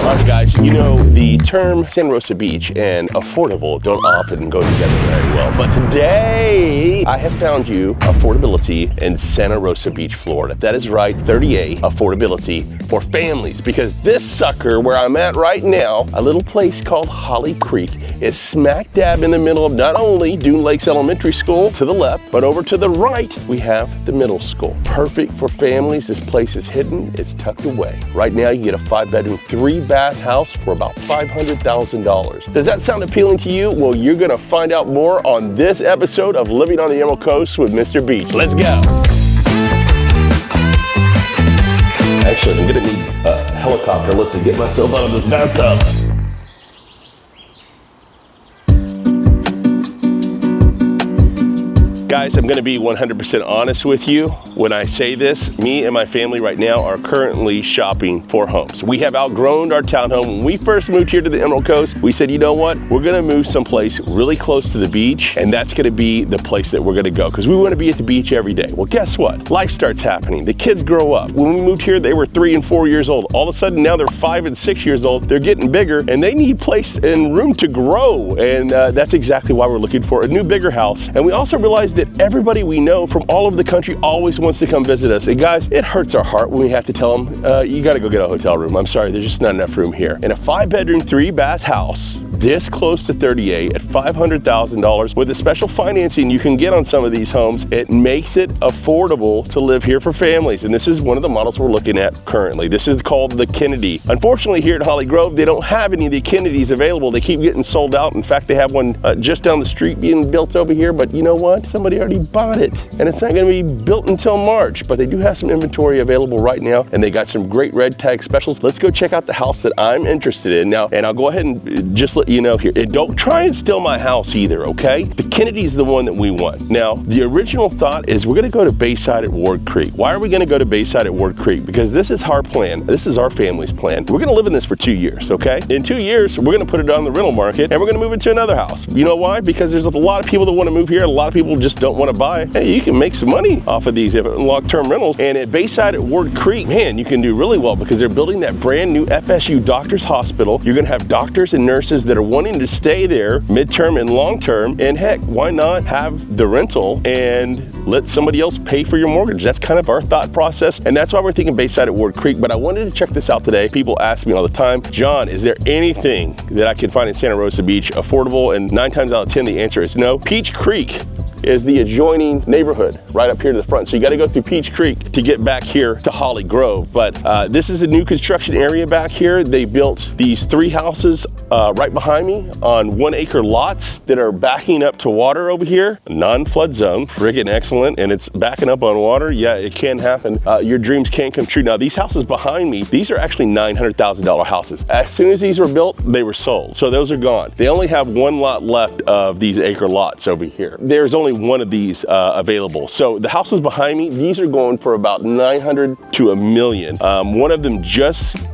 All right, guys, you know, the term Santa Rosa Beach and affordable don't often go together very well, but today I have found you affordability in Santa Rosa Beach, Florida. That is right, 30A affordability for families, because this sucker where I'm at right now, a little place called Holly Creek, is smack dab in the middle of not only Dune Lakes Elementary School to the left, but over to the right, we have the middle school. Perfect for families. This place is hidden, it's tucked away. Right now, you get a 5-bedroom, 3-bath house for about $500,000. Does that sound appealing to you? Well, you're gonna find out more on this episode of Living on the Emerald Coast with Mr. Beach. Let's go. Actually, I'm gonna need a helicopter lift to get myself out of this bathtub. Guys, I'm gonna be 100% honest with you. When I say this, me and my family right now are currently shopping for homes. We have outgrown our townhome. When we first moved here to the Emerald Coast, we said, you know what? We're gonna move someplace really close to the beach, and that's gonna be the place that we're gonna go, because we wanna be at the beach every day. Well, guess what? Life starts happening. The kids grow up. When we moved here, they were 3 and 4 years old. All of a sudden, now they're 5 and 6 years old. They're getting bigger, and they need place and room to grow, and that's exactly why we're looking for a new, bigger house. And we also realized that everybody we know from all over the country always wants to come visit us. And guys, it hurts our heart when we have to tell them, you gotta go get a hotel room. I'm sorry, there's just not enough room here. In a 5-bedroom, 3-bath house, this close to 38 at $500,000 with the special financing you can get on some of these homes, it makes it affordable to live here for families. And this is one of the models we're looking at currently. This is called the Kennedy. Unfortunately, here at Holly Grove, they don't have any of the Kennedys available. They keep getting sold out. In fact, they have one just down the street being built over here, but you know what? Somebody already bought it, and it's not gonna be built until March, but they do have some inventory available right now, and they got some great red tag specials. Let's go check out the house that I'm interested in now, and I'll go ahead and just let you know here, and don't try and steal my house either, okay? The Kennedy's the one that we want. Now, the original thought is we're gonna go to Bayside at Ward Creek. Why are we gonna go to Bayside at Ward Creek? Because this is our plan. This is our family's plan. We're gonna live in this for 2 years, okay? In 2 years, we're gonna put it on the rental market, and we're gonna move into another house. You know why? Because there's a lot of people that wanna move here, and a lot of people just don't wanna buy. Hey, you can make some money off of these long-term rentals. And at Bayside at Ward Creek, man, you can do really well because they're building that brand new FSU Doctors Hospital. You're gonna have doctors and nurses that are wanting to stay there midterm and long-term. And heck, why not have the rental and let somebody else pay for your mortgage? That's kind of our thought process. And that's why we're thinking Bayside at Ward Creek. But I wanted to check this out today. People ask me all the time, John, is there anything that I can find in Santa Rosa Beach affordable? And 9 times out of 10, the answer is no. Peach Creek is the adjoining neighborhood right up here to the front. So you gotta go through Peach Creek to get back here to Holly Grove. But this is a new construction area back here. They built these 3 houses right behind me on 1-acre lots that are backing up to water over here. Non-flood zone, friggin' excellent. And it's backing up on water. Yeah, it can happen. Your dreams can come true. Now these houses behind me, these are actually $900,000 houses. As soon as these were built, they were sold. So those are gone. They only have 1 lot left of these acre lots over here. There's only one of these available. So the houses behind me, these are going for about 900 to $1 million. One of them just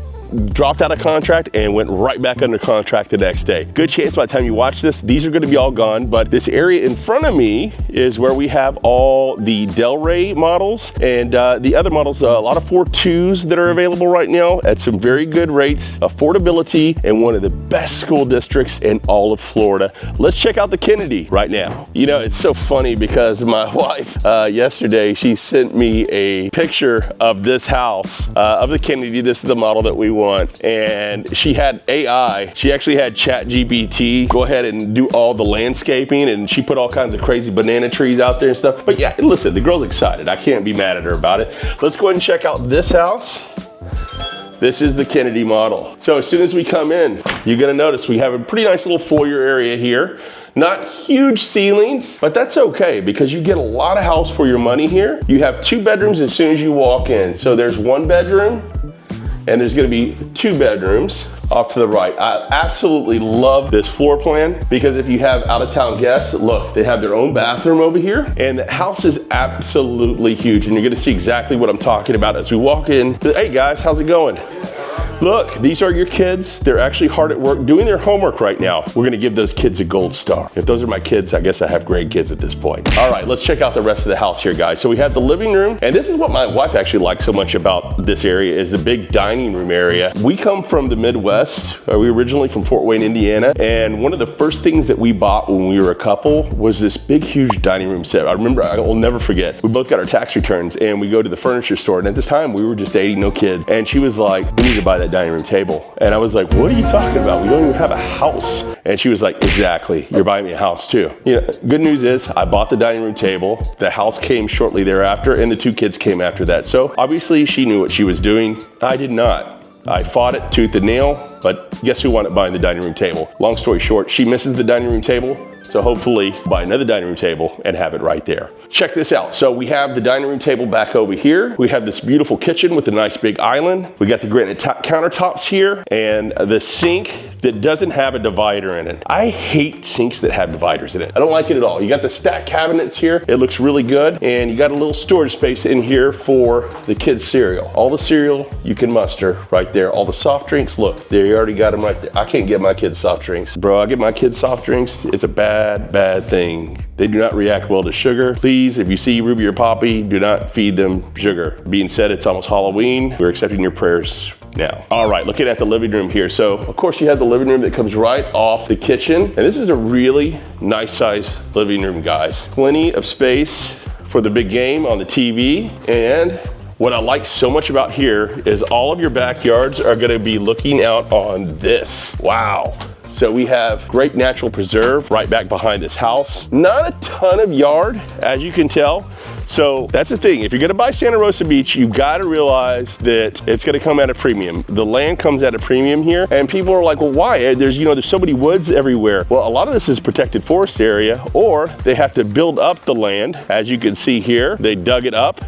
dropped out of contract and went right back under contract the next day. Good chance by the time you watch this, these are gonna be all gone, but this area in front of me is where we have all the Delray models and the other models, a lot of 4.2s that are available right now at some very good rates, affordability, and one of the best school districts in all of Florida. Let's check out the Kennedy right now. You know, it's so funny because my wife, yesterday, she sent me a picture of this house, of the Kennedy. This is the model that we want, and she had AI. She actually had ChatGPT go ahead and do all the landscaping, and she put all kinds of crazy banana trees out there and stuff. But yeah, listen, the girl's excited. I can't be mad at her about it. Let's go ahead and check out this house. This is the Kennedy model. So as soon as we come in, you're gonna notice we have a pretty nice little foyer area here. Not huge ceilings, but that's okay because you get a lot of house for your money here. You have 2 bedrooms as soon as you walk in. So there's 1 bedroom, and there's gonna be 2 bedrooms off to the right. I absolutely love this floor plan because if you have out-of-town guests, look, they have their own bathroom over here, and the house is absolutely huge, and you're gonna see exactly what I'm talking about as we walk in. Hey guys, how's it going? Look, these are your kids. They're actually hard at work doing their homework right now. We're gonna give those kids a gold star. If those are my kids, I guess I have great kids at this point. All right, let's check out the rest of the house here, guys. So we have the living room, and this is what my wife actually likes so much about this area is the big dining room area. We come from the Midwest. We originally from Fort Wayne, Indiana, and one of the first things that we bought when we were a couple was this big, huge dining room set. I remember, I will never forget, we both got our tax returns and we go to the furniture store, and at this time we were just dating, no kids, and she was like, we need to buy that dining room table. And I was like, what are you talking about? We don't even have a house. And she was like, exactly, you're buying me a house too. You know, good news is I bought the dining room table, the house came shortly thereafter, and the 2 kids came after that. So obviously she knew what she was doing. I did not. I fought it tooth and nail, but guess who wound up buying the dining room table? Long story short, she misses the dining room table, so hopefully buy another dining room table and have it right there. Check this out. So we have the dining room table back over here. We have this beautiful kitchen with a nice big island. We got the granite countertops here and the sink that doesn't have a divider in it. I hate sinks that have dividers in it. I don't like it at all. You got the stacked cabinets here. It looks really good. And you got a little storage space in here for the kids' cereal. All the cereal you can muster right there. All the soft drinks, look, there you already got them right there. I can't get my kids soft drinks. Bro, I get my kids soft drinks. It's a bad thing. They do not react well to sugar. Please, if you see Ruby or Poppy, do not feed them sugar. Being said, it's almost Halloween. We're accepting your prayers now. All right, looking at the living room here. So of course you have the living room that comes right off the kitchen. And this is a really nice sized living room, guys. Plenty of space for the big game on the TV. And what I like so much about here is all of your backyards are gonna be looking out on this. Wow. So we have great natural preserve right back behind this house. Not a ton of yard, as you can tell. So that's the thing, if you're gonna buy Santa Rosa Beach, you gotta realize that it's gonna come at a premium. The land comes at a premium here, and people are like, well, why? There's so many woods everywhere. Well, a lot of this is protected forest area, or they have to build up the land. As you can see here, they dug it up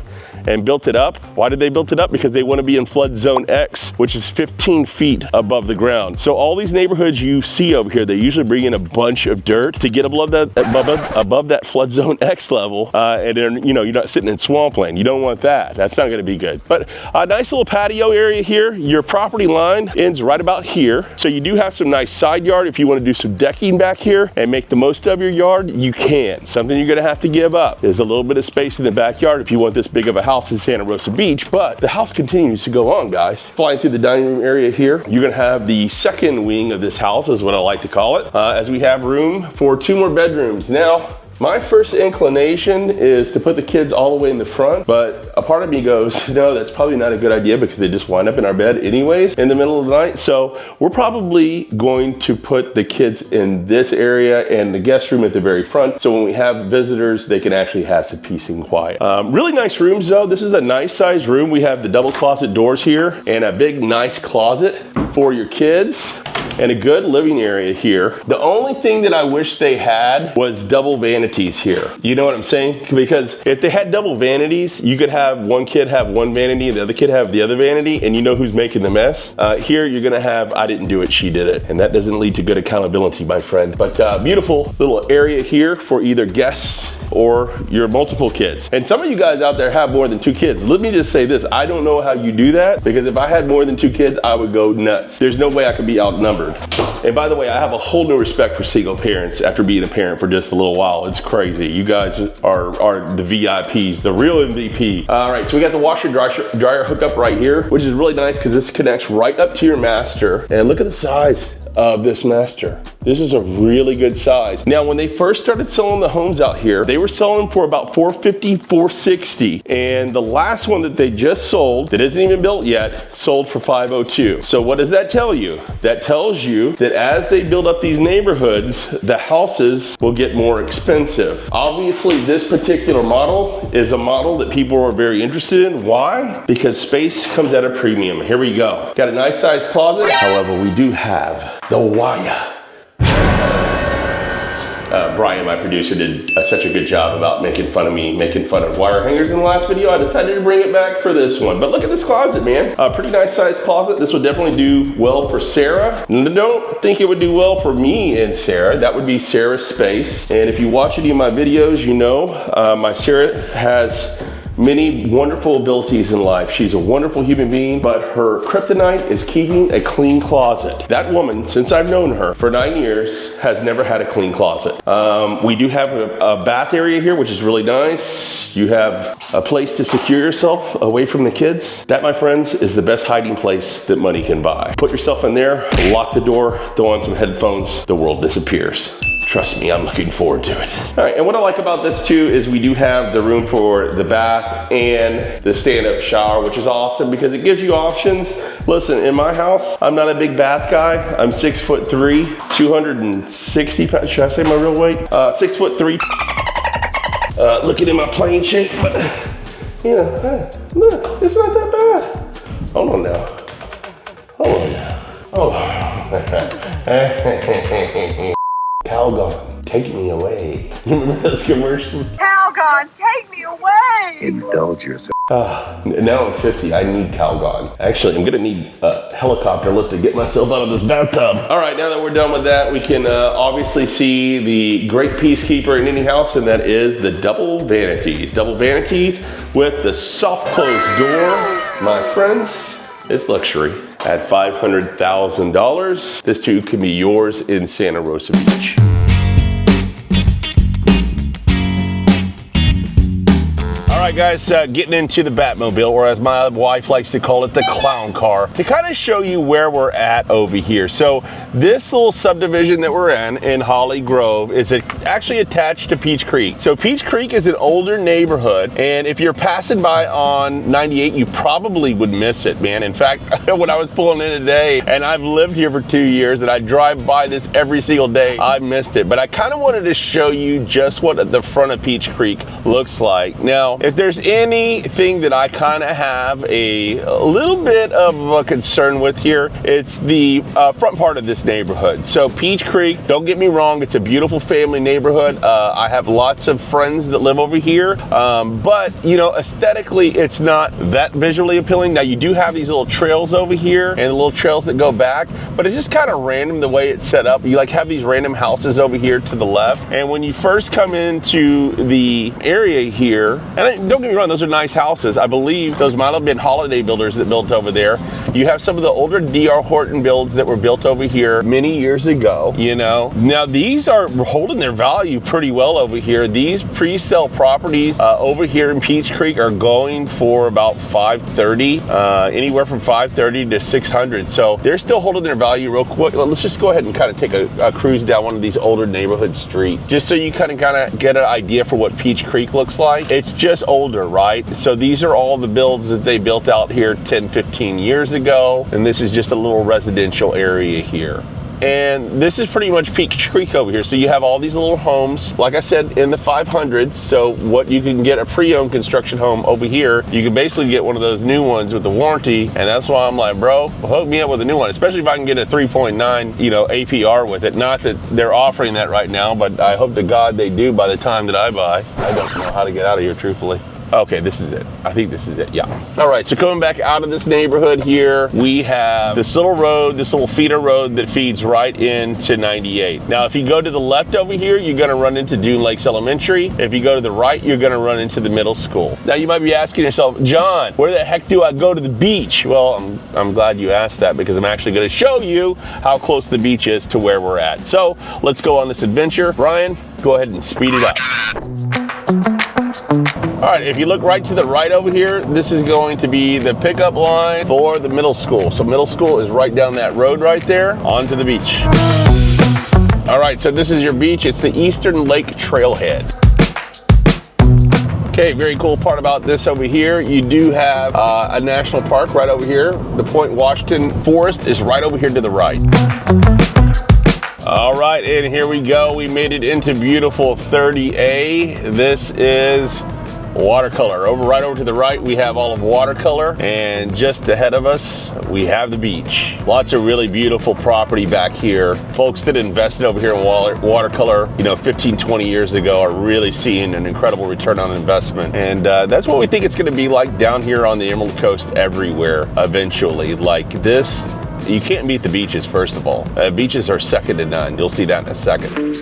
and built it up. Why did they build it up? Because they want to be in flood zone X, which is 15 feet above the ground. So all these neighborhoods you see over here, they usually bring in a bunch of dirt to get above that flood zone X level, and then you're not sitting in swampland. You don't want that. That's not going to be good. But a nice little patio area here. Your property line ends right about here, so you do have some nice side yard. If you want to do some decking back here and make the most of your yard, you can. Something you're going to have to give up is a little bit of space in the backyard if you want this big of a house in Santa Rosa Beach, but the house continues to go on, guys. Flying through the dining room area here, you're gonna have the second wing of this house, is what I like to call it, as we have room for 2 more bedrooms. Now, my first inclination is to put the kids all the way in the front, but a part of me goes, no, that's probably not a good idea because they just wind up in our bed anyways in the middle of the night. So we're probably going to put the kids in this area and the guest room at the very front. So when we have visitors, they can actually have some peace and quiet. Really nice rooms though. This is a nice sized room. We have the double closet doors here and a big nice closet for your kids and a good living area here. The only thing that I wish they had was double vanities here. You know what I'm saying? Because if they had double vanities, you could have one kid have one vanity and the other kid have the other vanity, and you know who's making the mess. Here you're gonna have, I didn't do it, she did it. And that doesn't lead to good accountability, my friend. But beautiful little area here for either guests or your multiple kids. And some of you guys out there have more than 2 kids. Let me just say this, I don't know how you do that, because if I had more than 2 kids, I would go nuts. There's no way I could be outnumbered. And by the way, I have a whole new respect for single parents after being a parent for just a little while. It's crazy. You guys are the VIPs, the real MVP. All right, so we got the washer dryer hookup right here, which is really nice because this connects right up to your master. And look at the size of this master. This is a really good size. Now, when they first started selling the homes out here, they were selling for about $450, $460. And the last one that they just sold, that isn't even built yet, sold for $502. So what does that tell you? That tells you that as they build up these neighborhoods, the houses will get more expensive. Obviously, this particular model is a model that people are very interested in. Why? Because space comes at a premium. Here we go. Got a nice sized closet. However, we do have the wire. Brian, my producer, did such a good job about making fun of me, making fun of wire hangers in the last video. I decided to bring it back for this one. But look at this closet, man. A pretty nice sized closet. This would definitely do well for Sarah. Don't think it would do well for me and Sarah. That would be Sarah's space. And if you watch any of my videos, you know my Sarah has many wonderful abilities in life. She's a wonderful human being, but her kryptonite is keeping a clean closet. That woman, since I've known her for 9 years, has never had a clean closet. We do have a bath area here, which is really nice. You have a place to secure yourself away from the kids. That, my friends, is the best hiding place that money can buy. Put yourself in there, lock the door, throw on some headphones, the world disappears. Trust me, I'm looking forward to it. All right, and what I like about this too is we do have the room for the bath and the stand-up shower, which is awesome because it gives you options. Listen, in my house, I'm not a big bath guy. I'm 6'3", 260 pounds. Should I say my real weight? 6'3". Looking at my plane shape, but you know, look, it's not that bad. Hold on now. Hold on now. Oh. Calgon, take me away. You remember those commercials? Calgon, take me away! Indulge yourself. Now I'm 50, I need Calgon. Actually, I'm gonna need a helicopter lift to get myself out of this bathtub. All right, now that we're done with that, we can obviously see the great peacekeeper in any house, and that is the double vanities. Double vanities with the soft closed door. My friends, it's luxury. At $500,000, this too can be yours in Santa Rosa Beach. All right, guys, getting into the Batmobile, or as my wife likes to call it, the clown car, to kind of show you where we're at over here. So this little subdivision that we're in Holly Grove, is actually attached to Peach Creek. So Peach Creek is an older neighborhood, and if you're passing by on 98, you probably would miss it, man. In fact, when I was pulling in today, and I've lived here for 2 years, and I drive by this every single day, I missed it. But I kind of wanted to show you just what the front of Peach Creek looks like. Now, if there's anything that I kind of have a little bit of a concern with here, it's the front part of this neighborhood. So Peach Creek, don't get me wrong, it's a beautiful family neighborhood. I have lots of friends that live over here, but you know, aesthetically, it's not that visually appealing. Now you do have these little trails over here and the little trails that go back, but it's just kind of random the way it's set up. You like have these random houses over here to the left, and when you first come into the area here, and don't get me wrong, those are nice houses. I believe those might have been holiday builders that built over there. You have some of the older D.R. Horton builds that were built over here many years ago, you know. Now these are holding their value pretty well over here. These pre-sale properties over here in Peach Creek are going for about $530, anywhere from $530 to $600. So they're still holding their value real quick. Let's just go ahead and kind of take a cruise down one of these older neighborhood streets, just so you kind of get an idea for what Peach Creek looks like. It's just older, right? So these are all the builds that they built out here 10, 15 years ago. And this is just a little residential area here. And this is pretty much Peach Creek over here. So you have all these little homes, like I said, in the 500s. So what you can get a pre-owned construction home over here, you can basically get one of those new ones with the warranty. And that's why I'm like, bro, hook me up with a new one, especially if I can get a 3.9, you know, APR with it. Not that they're offering that right now, but I hope to God they do by the time that I buy. I don't know how to get out of here, truthfully. Okay, this is it. I think this is it, yeah. All right, so coming back out of this neighborhood here, we have this little road, this little feeder road that feeds right into 98. Now, if you go to the left over here, you're gonna run into Dune Lakes Elementary. If you go to the right, you're gonna run into the middle school. Now, you might be asking yourself, John, where the heck do I go to the beach? Well, I'm glad you asked that, because I'm actually gonna show you how close the beach is to where we're at. So, let's go on this adventure. Brian, go ahead and speed it up. All right, if you look right to the right over here, this is going to be the pickup line for the middle school. So middle school is right down that road right there onto the beach. All right, so this is your beach. It's the Eastern Lake Trailhead. Okay, very cool part about this over here, you do have a national park right over here. The Point Washington Forest is right over here to the right. All right, and here we go. We made it into beautiful 30A. This is watercolor. Right over to the right, we have all of watercolor, and just ahead of us, we have the beach. Lots of really beautiful property back here. Folks that invested over here in watercolor, you know, 15, 20 years ago are really seeing an incredible return on investment. And that's what we think it's gonna be like down here on the Emerald Coast everywhere eventually. Like this, you can't beat the beaches, first of all. Beaches are second to none. You'll see that in a second.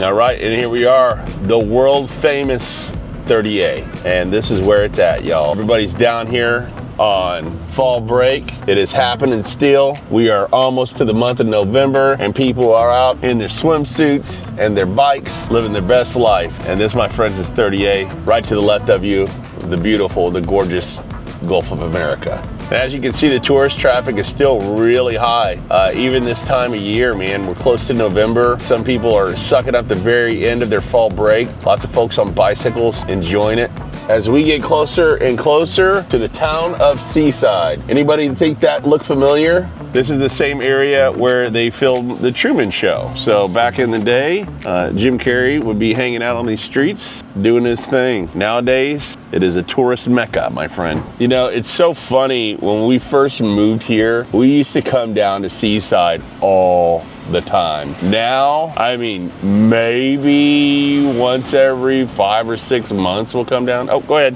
All right, and here we are, the world famous 30A, and this is where it's at, y'all. Everybody's down here on fall break. It is happening still. We are almost to the month of November, and people are out in their swimsuits and their bikes living their best life. And this, my friends, is 30A. Right to the left of you, the beautiful, the gorgeous Gulf of America. And as you can see, the tourist traffic is still really high. Even this time of year, man, we're close to November. Some people are sucking up the very end of their fall break. Lots of folks on bicycles enjoying it. As we get closer and closer to the town of Seaside. Anybody think that look familiar? This is the same area where they filmed The Truman Show. So back in the day, Jim Carrey would be hanging out on these streets doing his thing. Nowadays, it is a tourist mecca, my friend. You know, it's so funny, when we first moved here, we used to come down to Seaside all the time. Now, I mean, maybe once every 5 or 6 months we'll come down. Oh, go ahead.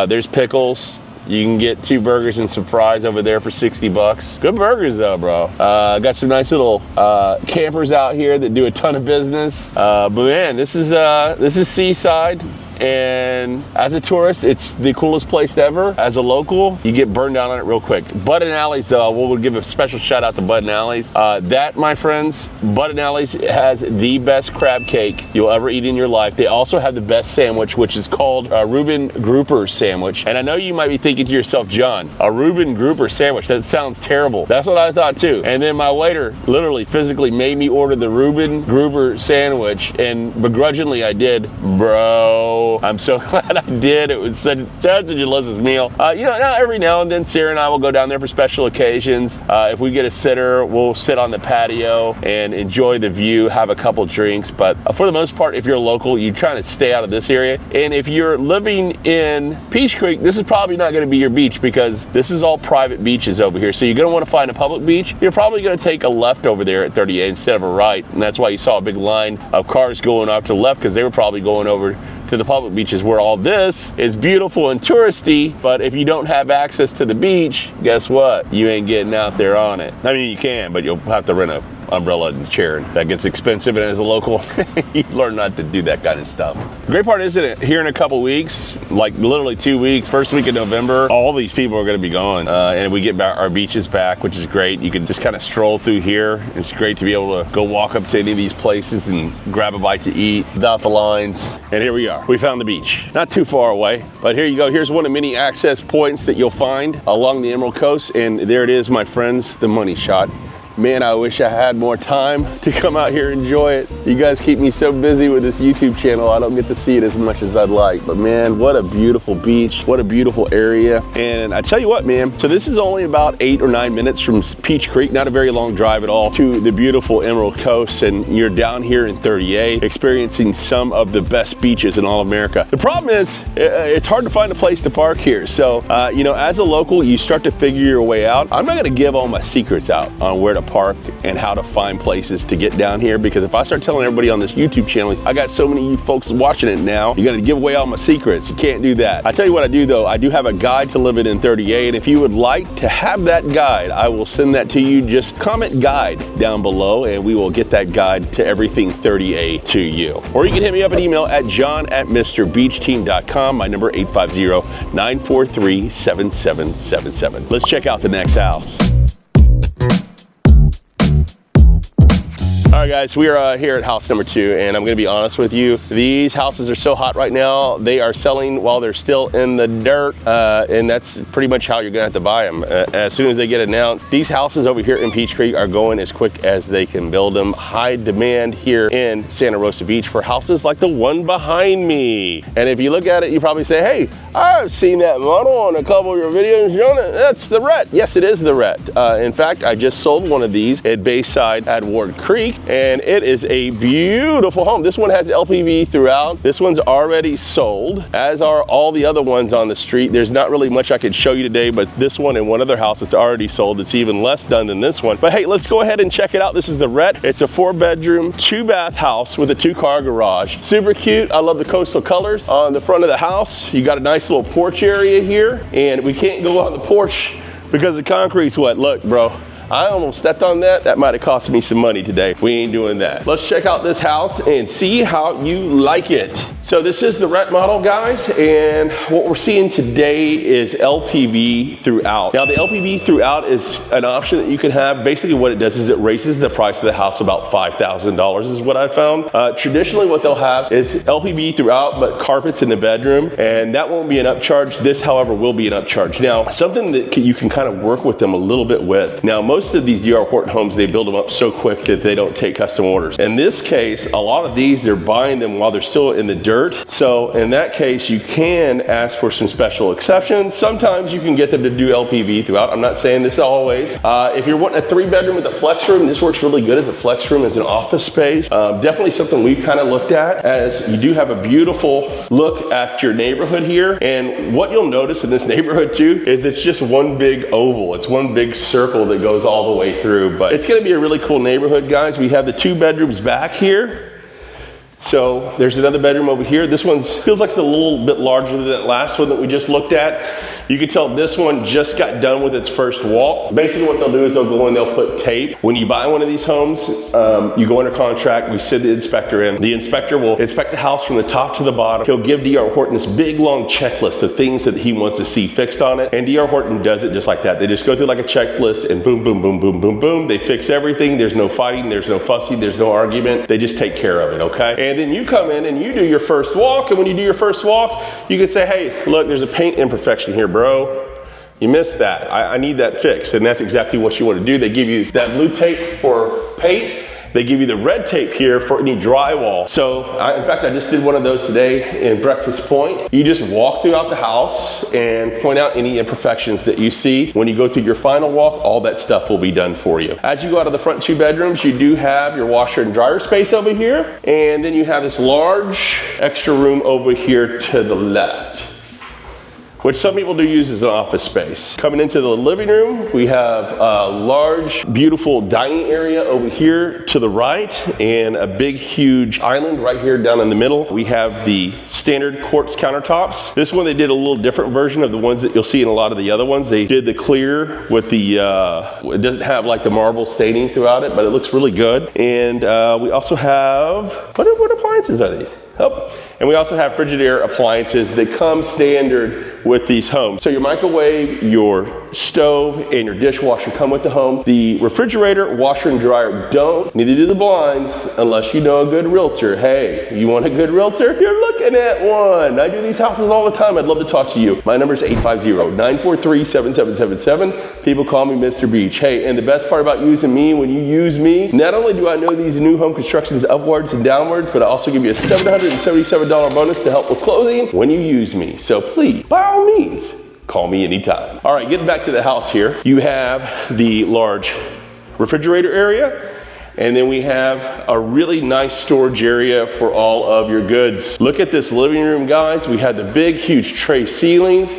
There's pickles. You can get 2 burgers and some fries over there for 60 bucks. Good burgers though, bro. Got some nice little campers out here that do a ton of business. But man, this is Seaside. And as a tourist, it's the coolest place ever. As a local, you get burned down on it real quick. Bud and Alley's though, we'll give a special shout out to Bud and Alley's. That, my friends, Bud and Alley's has the best crab cake you'll ever eat in your life. They also have the best sandwich, which is called a Reuben Grouper sandwich. And I know you might be thinking to yourself, John, a Reuben Grouper sandwich, that sounds terrible. That's what I thought too. And then my waiter literally physically made me order the Reuben Grouper sandwich, and begrudgingly I did. Bro, I'm so glad I did. It was such a delicious meal. You know, every now and then Sarah and I will go down there for special occasions. If we get a sitter, we'll sit on the patio and enjoy the view, have a couple drinks. But for the most part, if you're local, you're trying to stay out of this area. And if you're living in Peach Creek, this is probably not going to be your beach, because this is all private beaches over here. So you're going to want to find a public beach. You're probably going to take a left over there at 38 instead of a right. And that's why you saw a big line of cars going off to the left, because they were probably going over to the public beaches, where all this is beautiful and touristy. But if you don't have access to the beach, guess what? You ain't getting out there on it. I mean, you can, but you'll have to rent an umbrella and chair, and that gets expensive. And as a local, you learn not to do that kind of stuff. The great part is that here in a couple weeks, like literally 2 weeks, first week of November, all these people are going to be gone, and we get our beaches back, which is great. You can just kind of stroll through here. It's great to be able to go walk up to any of these places and grab a bite to eat without the lines. And here we are. We found the beach. Not too far away, but here you go. Here's one of many access points that you'll find along the Emerald Coast, and there it is, my friends, the money shot. Man, I wish I had more time to come out here and enjoy it. You guys keep me so busy with this YouTube channel, I don't get to see it as much as I'd like. But man, what a beautiful beach, what a beautiful area. And I tell you what, man, so this is only about 8 or 9 minutes from Peach Creek, not a very long drive at all, to the beautiful Emerald Coast. And you're down here in 30A, experiencing some of the best beaches in all of America. The problem is, it's hard to find a place to park here. So, you know, as a local, you start to figure your way out. I'm not gonna give all my secrets out on where to park and how to find places to get down here, because if I start telling everybody on this YouTube channel, I got so many of you folks watching it now, you're gonna give away all my secrets. You can't do that. I tell you what I do though, I do have a guide to living in 30A, and if you would like to have that guide, I will send that to you. Just comment guide down below and we will get that guide to everything 30A to you. Or you can hit me up an email at john@mrbeachteam.com. My number 850-943-7777. Let's check out the next house. All right, guys, we are here at house number 2, and I'm gonna be honest with you, these houses are so hot right now. They are selling while they're still in the dirt, and that's pretty much how you're gonna have to buy them. As soon as they get announced, these houses over here in Peach Creek are going as quick as they can build them. High demand here in Santa Rosa Beach for houses like the one behind me. And if you look at it, you probably say, hey, I've seen that model on a couple of your videos. That's the Rhett. Yes, it is the Rhett. In fact, I just sold one of these at Bayside at Ward Creek, and it is a beautiful home. This one has LPV throughout. This one's already sold, as are all the other ones on the street. There's not really much I could show you today, but this one and one other house is already sold. It's even less done than this one. But hey, let's go ahead and check it out. This is the Rhett. It's a 4-bedroom, 2-bath house with a 2-car garage. Super cute. I love the coastal colors on the front of the house. You got a nice little porch area here, and we can't go on the porch because the concrete's wet. Look, bro, I almost stepped on that. That might have cost me some money today. We ain't doing that. Let's check out this house and see how you like it. So this is the rent model, guys, and what we're seeing today is LPV throughout. Now the LPV throughout is an option that you can have. Basically what it does is it raises the price of the house about $5,000 is what I found. Traditionally what they'll have is LPV throughout, but carpets in the bedroom, and that won't be an upcharge. This, however, will be an upcharge. Now, something that you can kind of work with them a little bit with. Now, most of these D.R. Horton homes, they build them up so quick that they don't take custom orders. In this case, a lot of these, they're buying them while they're still in the dirt. So in that case, you can ask for some special exceptions. Sometimes you can get them to do LPV throughout. I'm not saying this always. If you're wanting a 3-bedroom with a flex room, this works really good as a flex room, as an office space. Definitely something we've kind of looked at, as you do have a beautiful look at your neighborhood here. And what you'll notice in this neighborhood too, is it's just one big oval. It's one big circle that goes all the way through, but it's gonna be a really cool neighborhood, guys. We have the 2 bedrooms back here. So there's another bedroom over here. This one feels like it's a little bit larger than that last one that we just looked at. You can tell this one just got done with its first walk. Basically what they'll do is they'll go in, they'll put tape. When you buy one of these homes, you go under contract, we send the inspector in. The inspector will inspect the house from the top to the bottom. He'll give D.R. Horton this big long checklist of things that he wants to see fixed on it. And D.R. Horton does it just like that. They just go through like a checklist and boom, boom, boom, boom, boom, boom. They fix everything. There's no fighting, there's no fussing, there's no argument. They just take care of it, okay? And then you come in and you do your first walk. And when you do your first walk, you can say, hey, look, there's a paint imperfection here, bro. You missed that. I need that fixed. And that's exactly what you want to do. They give you that blue tape for paint. They give you the red tape here for any drywall. So in fact, I just did one of those today in Breakfast Point. You just walk throughout the house and point out any imperfections that you see. When you go through your final walk, all that stuff will be done for you. As you go out of the front 2 bedrooms, you do have your washer and dryer space over here. And then you have this large extra room over here to the left, which some people do use as an office space. Coming into the living room, we have a large, beautiful dining area over here to the right, and a big, huge island right here down in the middle. We have the standard quartz countertops. This one, they did a little different version of the ones that you'll see in a lot of the other ones. They did the clear with the, it doesn't have like the marble staining throughout it, but it looks really good. And we also have, what appliances are these? Oh, and we also have Frigidaire appliances that come standard with these homes. So your microwave, your stove, and your dishwasher come with the home. The refrigerator, washer, and dryer don't. Neither do the blinds, unless you know a good realtor. Hey, you want a good realtor? You're looking at one. I do these houses all the time. I'd love to talk to you. My number is 850-943-7777. People call me Mr. Beach. Hey, and the best part about using me, when you use me, not only do I know these new home constructions upwards and downwards, but I also give you a $777 bonus to help with closing when you use me. So please, by all means, call me anytime. All right, getting back to the house here. You have the large refrigerator area, and then we have a really nice storage area for all of your goods. Look at this living room, guys. We had the big, huge tray ceilings.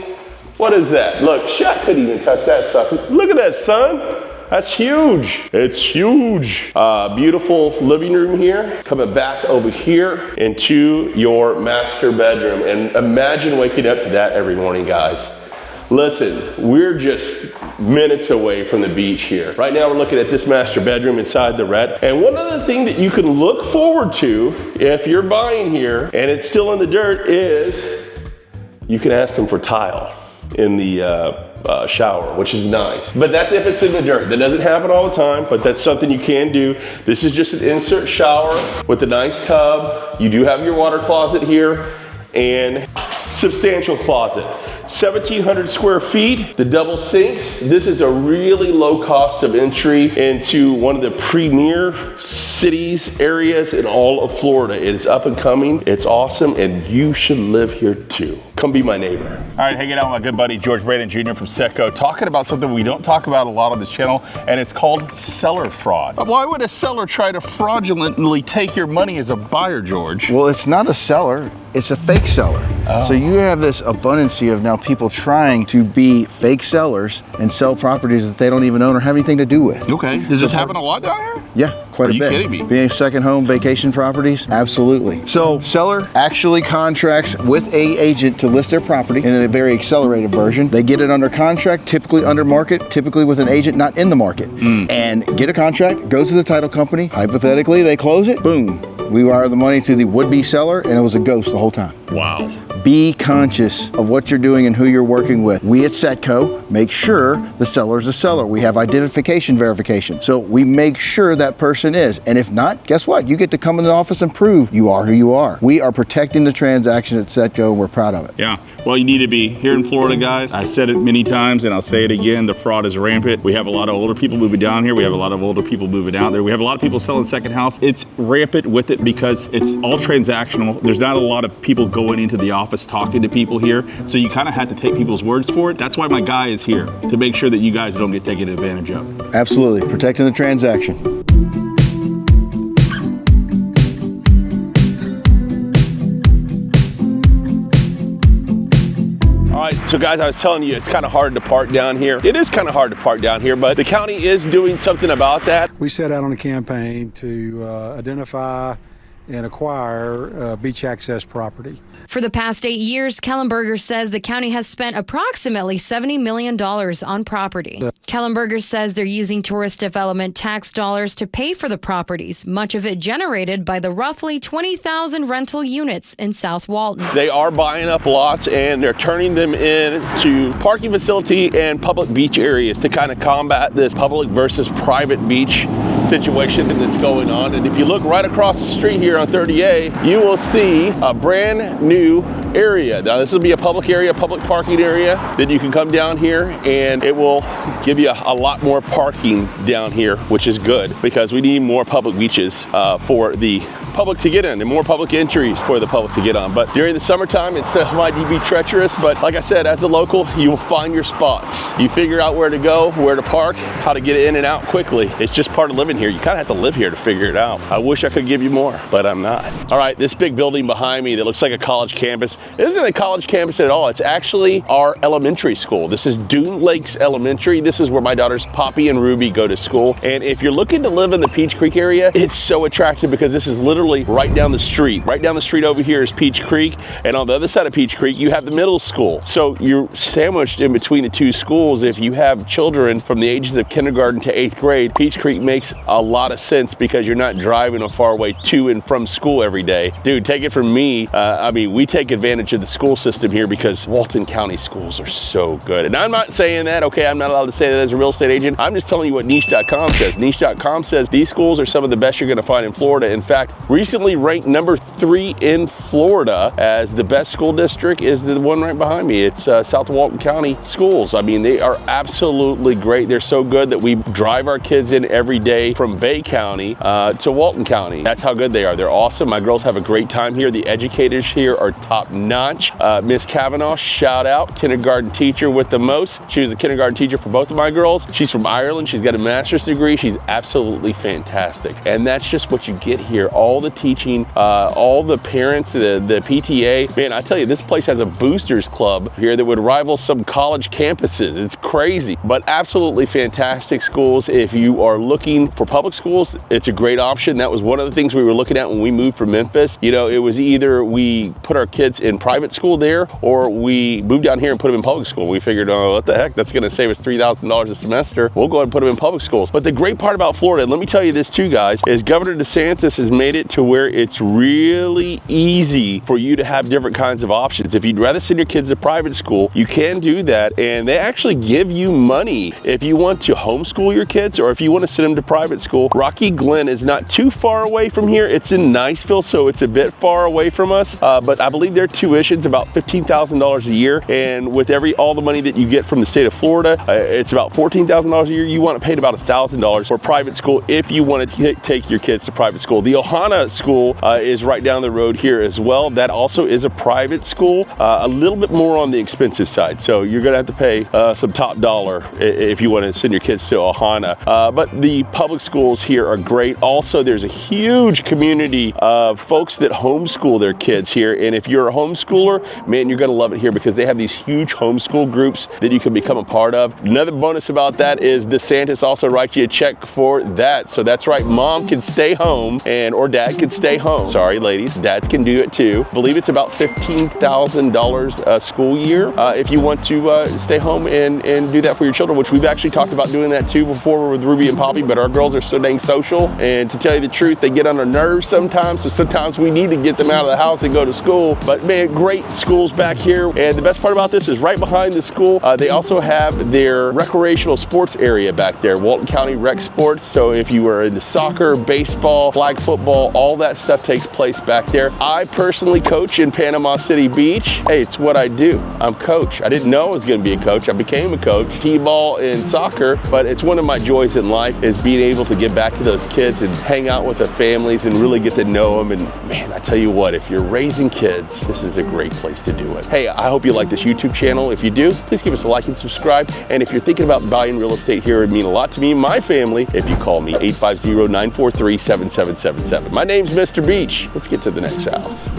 What is that? Look, Shaq couldn't even touch that sucker. Look at that, son. That's huge. It's huge. Beautiful living room here. Coming back over here into your master bedroom. And imagine waking up to that every morning, guys. Listen, we're just minutes away from the beach here. Right now we're looking at this master bedroom inside the red. And one other thing that you can look forward to if you're buying here and it's still in the dirt is you can ask them for tile in the shower, which is nice. But that's if it's in the dirt. That doesn't happen all the time, but that's something you can do. This is just an insert shower with a nice tub. You do have your water closet here and substantial closet. 1,700 square feet, the double sinks. This is a really low cost of entry into one of the premier cities, areas in all of Florida. It is up and coming, it's awesome, and you should live here too. Come be my neighbor. All right, hanging out with my good buddy George Brandon Jr. from Setco, talking about something we don't talk about a lot on this channel, and it's called seller fraud. Why would a seller try to fraudulently take your money as a buyer, George? Well, it's not a seller, it's a fake seller. Oh. So you have this abundance of now now people trying to be fake sellers and sell properties that they don't even own or have anything to do with. Okay. Does this happen a lot down here? Yeah, quite a bit. Are you kidding me? Being second home vacation properties, absolutely. So seller actually contracts with a agent to list their property in a very accelerated version. They get it under contract, typically under market, typically with an agent not in the market, and get a contract, goes to the title company. Hypothetically, they close it, boom. We wire the money to the would-be seller, and it was a ghost the whole time. Wow. Be conscious of what you're doing and who you're working with. We at Setco make sure the seller's a seller. We have identification verification. So we make sure that person is. And if not, guess what? You get to come in the office and prove you are who you are. We are protecting the transaction at Setco. We're proud of it. Yeah. Well, you need to be. Here in Florida, guys, I said it many times and I'll say it again, the fraud is rampant. We have a lot of older people moving down here. We have a lot of older people moving out there. We have a lot of people selling second house. It's rampant with it because it's all transactional. There's not a lot of people going into the office talking to people here. So you kind of have to take people's words for it. That's why my guy is here, to make sure that you guys don't get taken advantage of. Absolutely. Protecting the transaction. All right, so guys, I was telling you, it's kind of hard to park down here. It is kind of hard to park down here, but the county is doing something about that. We set out on a campaign to identify and acquire beach access property. For the past 8 years, Kellenberger says the county has spent approximately $70 million on property. Kellenberger says they're using tourist development tax dollars to pay for the properties, much of it generated by the roughly 20,000 rental units in South Walton. They are buying up lots and they're turning them into parking facility and public beach areas to kind of combat this public versus private beach situation that's going on. And if you look right across the street here on 30A, you will see a brand new area. Now this will be a public area, public parking area that you can come down here and it will give you a lot more parking down here, which is good because we need more public beaches for the public to get in and more public entries for the public to get on. But during the summertime, it might be treacherous, but like I said, as a local, you will find your spots. You figure out where to go, where to park, how to get in and out quickly. It's just part of living here. You kind of have to live here to figure it out. I wish I could give you more, but I'm not. All right, this big building behind me that looks like a college campus, it isn't a college campus at all. It's actually our elementary school. This is Dune Lakes Elementary. This is where my daughters Poppy and Ruby go to school. And if you're looking to live in the Peach Creek area, it's so attractive because this is literally right down the street. Right down the street over here is Peach Creek. And on the other side of Peach Creek, you have the middle school. So you're sandwiched in between the two schools. If you have children from the ages of kindergarten to 8th grade, Peach Creek makes a lot of sense because you're not driving a far way to and from school every day. Dude, take it from me. I mean, we take advantage of the school system here because Walton County schools are so good. And I'm not saying that, okay, I'm not allowed to say that as a real estate agent. I'm just telling you what niche.com says. Niche.com says these schools are some of the best you're gonna find in Florida. In fact, recently ranked number 3 in Florida as the best school district is the one right behind me. It's South Walton County schools. I mean, they are absolutely great. They're so good that we drive our kids in every day from Bay County to Walton County. That's how good they are. They're awesome. My girls have a great time here. The educators here are top notch. Miss Kavanaugh, shout out, kindergarten teacher with the most. She was a kindergarten teacher for both of my girls. She's from Ireland. She's got a master's degree. She's absolutely fantastic. And that's just what you get here. All the teaching, all the parents, the PTA. Man, I tell you, this place has a boosters club here that would rival some college campuses. It's crazy, but absolutely fantastic schools. If you are looking for public schools, it's a great option. That was one of the things we were looking at when we moved from Memphis. You know, it was either we put our kids in private school there or we moved down here and put them in public school. We figured, oh, what the heck, that's gonna save us $3,000 a semester. We'll go ahead and put them in public schools. But the great part about Florida, and let me tell you this too, guys, is Governor DeSantis has made it to where it's really easy for you to have different kinds of options. If you'd rather send your kids to private school, you can do that. And they actually give you money if you want to homeschool your kids or if you want to send them to private school. Rocky Glen is not too far away from here. It's in Niceville, so it's a bit far away from us. But I believe their tuition's about $15,000 a year. And with all the money that you get from the state of Florida, it's about $14,000 a year. You want to pay about $1,000 for private school if you want to take your kids to private school. The Ohana School is right down the road here as well. That also is a private school, a little bit more on the expensive side. So you're going to have to pay some top dollar if you want to send your kids to Ohana. But the public schools here are great. Also, there's a huge community community of folks that homeschool their kids here. And if you're a homeschooler, man, you're gonna love it here because they have these huge homeschool groups that you can become a part of. Another bonus about that is DeSantis also writes you a check for that. So that's right, mom can stay home or dad can stay home. Sorry, ladies, dads can do it too. I believe it's about $15,000 a school year if you want to stay home and do that for your children, which we've actually talked about doing that too before with Ruby and Poppy, but our girls are so dang social, and to tell you the truth, they get on our nerves sometimes, so sometimes we need to get them out of the house and go to school. But man, great schools back here, and the best part about this is right behind the school, they also have their recreational sports area back there, Walton County Rec Sports. So if you are into soccer, baseball, flag football, all that stuff takes place back there. I personally coach in Panama City Beach. Hey, it's what I do. I'm coach. I didn't know I was going to be a coach. I became a coach, t-ball and soccer, but it's one of my joys in life is being able to get back to those kids and hang out with their families and really get to know them. And man, I tell you what, if you're raising kids, this is a great place to do it. Hey, I hope you like this YouTube channel. If you do, please give us a like and subscribe. And if you're thinking about buying real estate here, it'd mean a lot to me and my family if you call me 850-943-7777. My name's Mr. Beach. Let's get to the next house.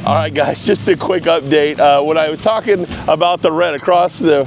All right, guys, just a quick update. When I was talking about the rent across the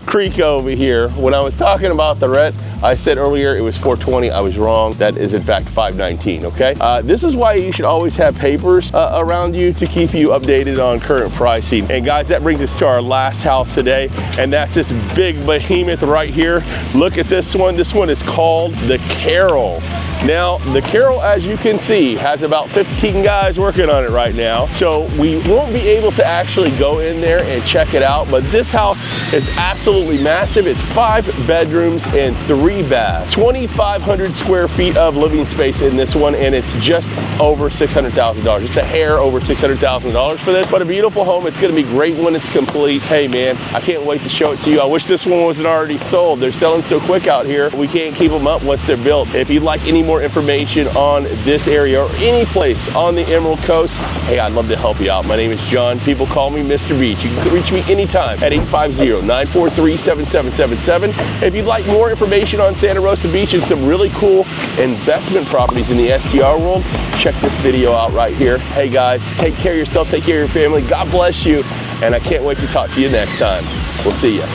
creek over here, when I was talking about the rent, I said earlier it was $420. I was wrong. That is in fact $519, okay? This is why you should always have papers around you to keep you updated on current pricing. And guys, that brings us to our last house today, and that's this big behemoth right here. Look at this one. This one is called the Carroll. Now, the Carroll, as you can see, has about 15 guys working on it right now. So we won't be able to actually go in there and check it out, but this house is absolutely massive. It's 5 bedrooms and 3 baths, 2,500 square feet of living space in this one, and it's just over $600,000. Just a hair over $600,000 for this, but a beautiful home. It's gonna be great when it's complete. Hey man, I can't wait to show it to you. I wish this one wasn't already sold. They're selling so quick out here. We can't keep them up once they're built. If you'd like any more information on this area or any place on the Emerald Coast, hey, I'd love to help you out. My name is John. People call me Mr. Beach. You can reach me anytime at 850-943-7777. If you'd like more information on Santa Rosa Beach and some really cool investment properties in the STR world, check this video out right here. Hey guys, take care of yourself, take care of your family. God bless you, and I can't wait to talk to you next time. We'll see you.